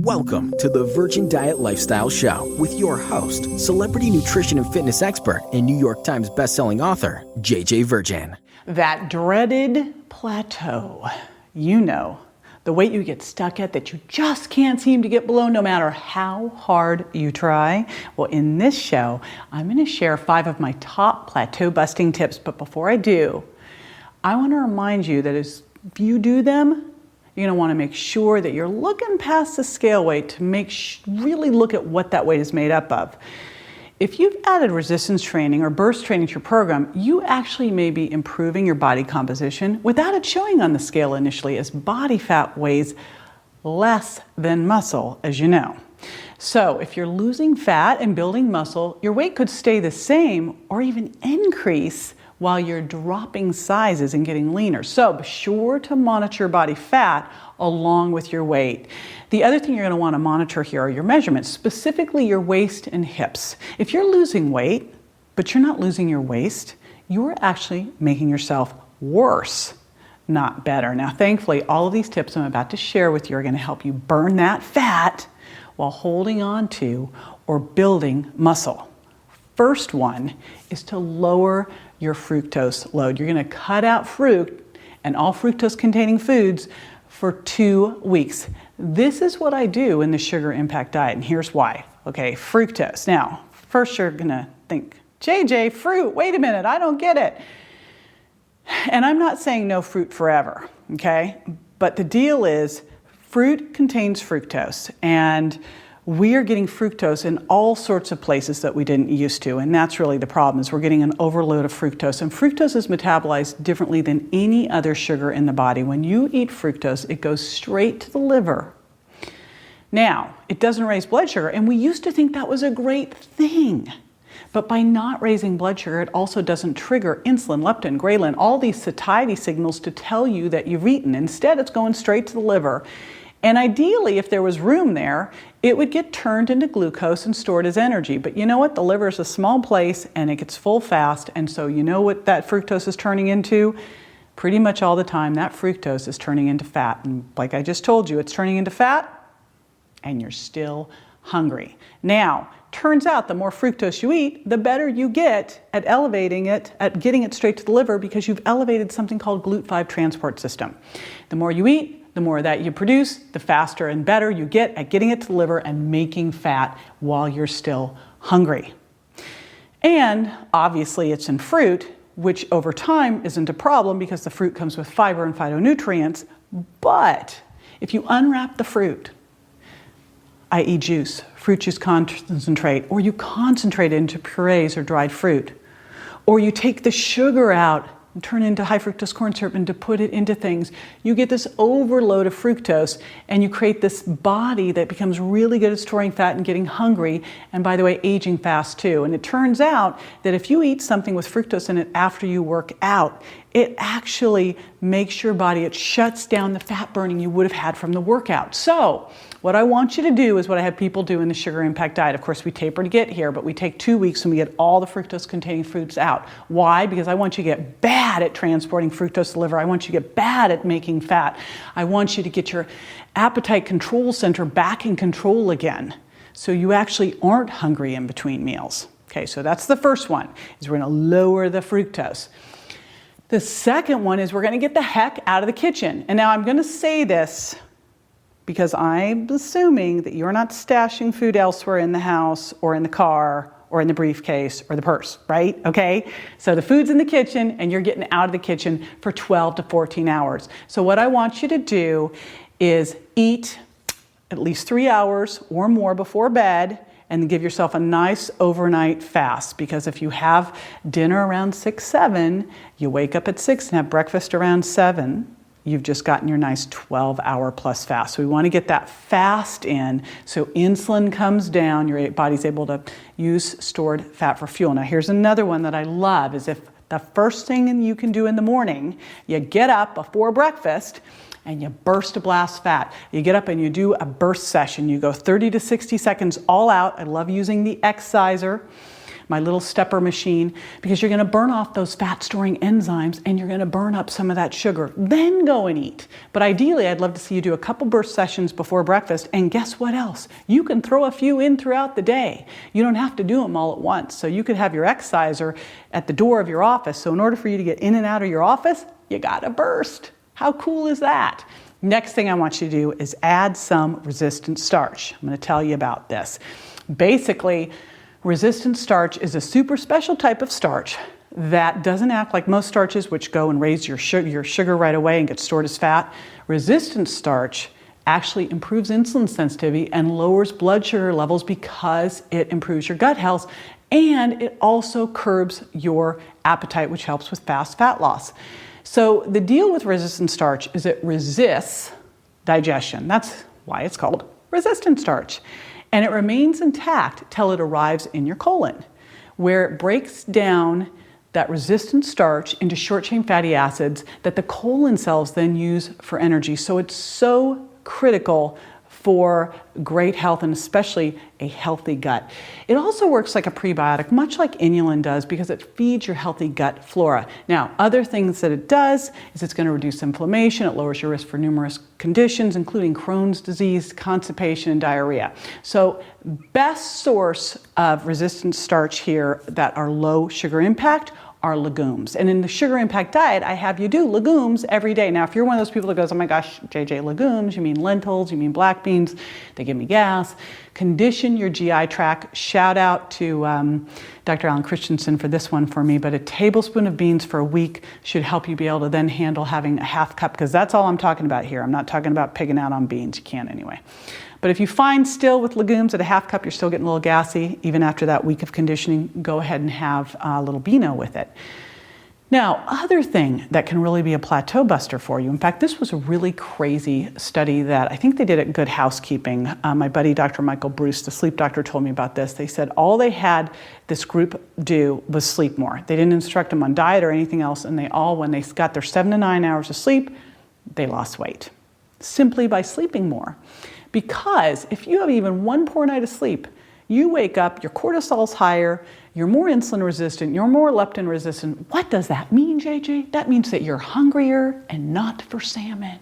Welcome to the Virgin Diet Lifestyle Show with your host, celebrity nutrition and fitness expert and New York Times bestselling author, JJ Virgin. That dreaded plateau, you know, the weight you get stuck at that you just can't seem to get below no matter how hard you try. Well, in this show, I'm going to share 5 of my top plateau busting tips. But before I do, I want to remind you that if you do them, you're going to want to make sure that you're looking past the scale weight to really look at what that weight is made up of. If you've added resistance training or burst training to your program, you actually may be improving your body composition without it showing on the scale initially, as body fat weighs less than muscle, as you know. So if you're losing fat and building muscle, your weight could stay the same or even increase while you're dropping sizes and getting leaner. So be sure to monitor your body fat along with your weight. The other thing you're going to want to monitor here are your measurements, specifically your waist and hips. If you're losing weight, but you're not losing your waist, you're actually making yourself worse, not better. Now, thankfully, all of these tips I'm about to share with you are going to help you burn that fat while holding on to or building muscle. First one is to lower your fructose load. You're going to cut out fruit and all fructose-containing foods for 2 weeks. This is what I do in the Sugar Impact Diet, and here's why. Okay, fructose. Now, first you're going to think, JJ, fruit, wait a minute, I don't get it. And I'm not saying no fruit forever, okay? But the deal is fruit contains fructose, and we are getting fructose in all sorts of places that we didn't used to, and that's really the problem, is we're getting an overload of fructose. And fructose is metabolized differently than any other sugar in the body. When you eat fructose, it goes straight to the liver. Now, it doesn't raise blood sugar, and we used to think that was a great thing. But by not raising blood sugar, it also doesn't trigger insulin, leptin, ghrelin, all these satiety signals to tell you that you've eaten. Instead, it's going straight to the liver. And ideally, if there was room there, it would get turned into glucose and stored as energy. But you know what? The liver is a small place and it gets full fast. And so you know what that fructose is turning into? Pretty much all the time, that fructose is turning into fat. And like I just told you, it's turning into fat and you're still hungry. Now, turns out the more fructose you eat, the better you get at elevating it, at getting it straight to the liver, because you've elevated something called GLUT5 transport system. The more you eat, the more that you produce, the faster and better you get at getting it to the liver and making fat while you're still hungry. And obviously it's in fruit, which over time isn't a problem because the fruit comes with fiber and phytonutrients. But if you unwrap the fruit, i.e. juice, fruit juice concentrate, or you concentrate it into purees or dried fruit, or you take the sugar out and turn it into high fructose corn syrup and to put it into things, you get this overload of fructose and you create this body that becomes really good at storing fat and getting hungry, and by the way, aging fast too. And it turns out that if you eat something with fructose in it after you work out, it actually makes your body, it shuts down the fat burning you would have had from the workout. So what I want you to do is what I have people do in the Sugar Impact Diet. Of course, we taper to get here, but we take 2 weeks and we get all the fructose-containing foods out. Why? Because I want you to get bad at transporting fructose to the liver. I want you to get bad at making fat. I want you to get your appetite control center back in control again, so you actually aren't hungry in between meals. Okay, so that's the first one, is we're going to lower the fructose. The second one is we're going to get the heck out of the kitchen. And now I'm going to say this because I'm assuming that you're not stashing food elsewhere in the house or in the car or in the briefcase or the purse, right? Okay? So the food's in the kitchen and you're getting out of the kitchen for 12 to 14 hours. So what I want you to do is eat at least 3 hours or more before bed, and give yourself a nice overnight fast, because if you have dinner around 6, 7, you wake up at 6 and have breakfast around 7, you've just gotten your nice 12-hour plus fast. So we want to get that fast in so insulin comes down, your body's able to use stored fat for fuel. Now here's another one that I love, is if the first thing you can do in the morning, you get up before breakfast and you burst a blast fat. You get up and you do a burst session. You go 30 to 60 seconds all out. I love using the Exerciser. my little stepper machine, because you're going to burn off those fat storing enzymes and you're going to burn up some of that sugar. Then go and eat. But ideally, I'd love to see you do a couple burst sessions before breakfast. And guess what else? You can throw a few in throughout the day. You don't have to do them all at once. So you could have your exerciser at the door of your office. So in order for you to get in and out of your office, you got to burst. How cool is that? Next thing I want you to do is add some resistant starch. I'm going to tell you about this. Basically, resistant starch is a super special type of starch that doesn't act like most starches, which go and raise your sugar right away and get stored as fat. Resistant starch actually improves insulin sensitivity and lowers blood sugar levels because it improves your gut health, and it also curbs your appetite, which helps with fast fat loss. So the deal with resistant starch is it resists digestion. That's why it's called resistant starch. And it remains intact till it arrives in your colon, where it breaks down that resistant starch into short-chain fatty acids that the colon cells then use for energy. So it's so critical for great health and especially a healthy gut. It also works like a prebiotic, much like inulin does, because it feeds your healthy gut flora. Now, other things that it does is it's going to reduce inflammation. It lowers your risk for numerous conditions, including Crohn's disease, constipation, and diarrhea. So, best source of resistant starch here that are low sugar impact are legumes. And in the sugar impact diet, I have you do legumes every day. Now, if you're one of those people that goes, oh my gosh, JJ, legumes, you mean lentils, you mean black beans, they give me gas. Condition your GI tract. Shout out to Dr. Alan Christensen for this one for me, but a tablespoon of beans for a week should help you be able to then handle having a half cup, because that's all I'm talking about here. I'm not talking about pigging out on beans. You can't anyway. But if you find still with legumes at a half cup, you're still getting a little gassy, even after that week of conditioning, go ahead and have a little Beano with it. Now, other thing that can really be a plateau buster for you, in fact, this was a really crazy study that I think they did at Good Housekeeping. My buddy, Dr. Michael Bruce, the sleep doctor, told me about this. They said all they had this group do was sleep more. They didn't instruct them on diet or anything else, and they all, when they got their 7 to 9 hours of sleep, they lost weight simply by sleeping more. Because if you have even one poor night of sleep, you wake up, your cortisol's higher, you're more insulin resistant, you're more leptin resistant. What does that mean, JJ? That means that you're hungrier and not for salmon.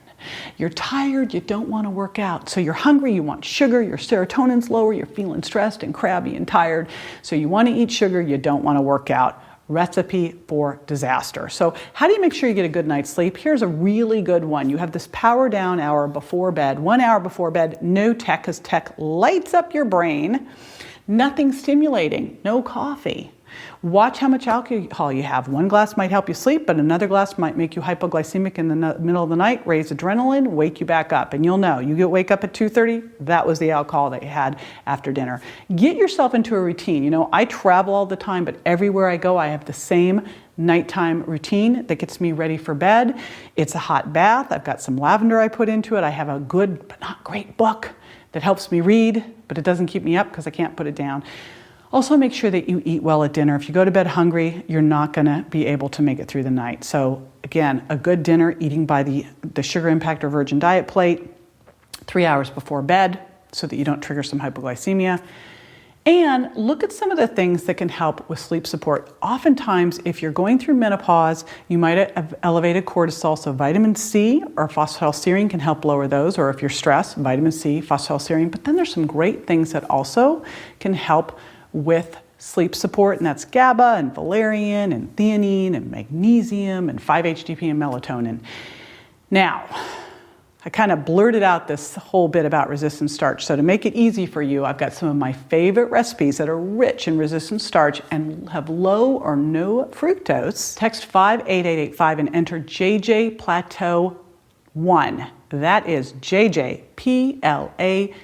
You're tired, you don't want to work out. So you're hungry, you want sugar, your serotonin's lower, you're feeling stressed and crabby and tired. So you want to eat sugar, you don't want to work out. Recipe for disaster. So how do you make sure you get a good night's sleep? Here's a really good one. You have this power down hour before bed, 1 hour before bed, no tech, because tech lights up your brain. Nothing stimulating, no coffee. Watch how much alcohol you have. 1 glass might help you sleep, but another glass might make you hypoglycemic in the middle of the night, raise adrenaline, wake you back up. And you'll know, you wake up at 2:30, that was the alcohol that you had after dinner. Get yourself into a routine. You know, I travel all the time, but everywhere I go, I have the same nighttime routine that gets me ready for bed. It's a hot bath. I've got some lavender I put into it. I have a good but not great book that helps me read, but it doesn't keep me up because I can't put it down. Also, make sure that you eat well at dinner. If you go to bed hungry, you're not going to be able to make it through the night. So again, a good dinner, eating by the Sugar Impact or Virgin Diet plate, 3 hours before bed so that you don't trigger some hypoglycemia. And look at some of the things that can help with sleep support. Oftentimes, if you're going through menopause, you might have elevated cortisol, so vitamin C or phosphatidylserine can help lower those, or if you're stressed, vitamin C, phosphatidylserine. But then there's some great things that also can help with sleep support, and that's GABA and valerian and theanine and magnesium and 5-HTP and melatonin. Now, I kind of blurted out this whole bit about resistant starch. So to make it easy for you, I've got some of my favorite recipes that are rich in resistant starch and have low or no fructose. Text 58885 and enter JJ Plateau 1. That is JJ PLATEAU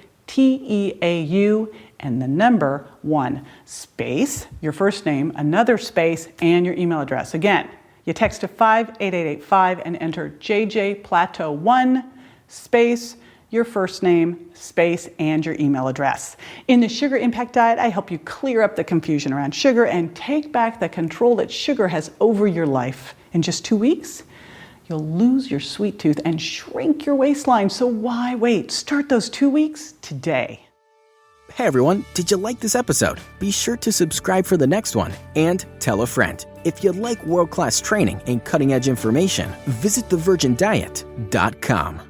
and the number 1, space, your first name, another space, and your email address. Again, you text to 58885 and enter JJ Plateau 1, space, your first name, space, and your email address. In the Sugar Impact Diet, I help you clear up the confusion around sugar and take back the control that sugar has over your life. In just 2 weeks, you'll lose your sweet tooth and shrink your waistline. So why wait? Start those 2 weeks today. Hey everyone, did you like this episode? Be sure to subscribe for the next one and tell a friend. If you like world-class training and cutting-edge information, visit thevirgindiet.com.